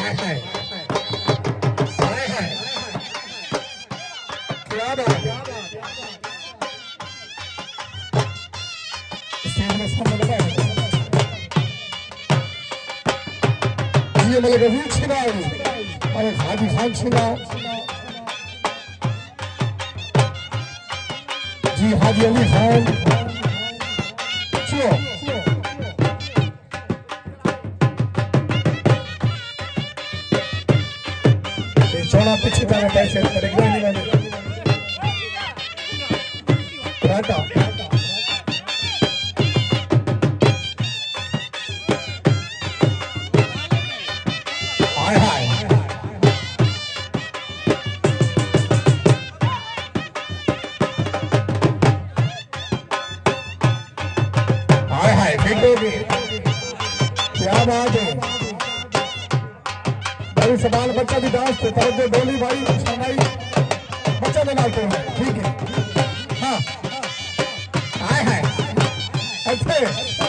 हाय हाय हाय हाय क्या बात है स्टेज में सामने लगाया ये मलिक रफीक छिनाई और हाजी खान छिना जी हाजी अली खान चलो चौड़ा पीछे जाना पैसे निगरानी वाले राटा हाय हाय हाय हाय फेंकोगे क्या बात है भाई सवाल बच्चा भी डांस थे तरफ डोली भाई भाई बच्चा भी डालते हैं ठीक है हाँ हाय हाय अच्छे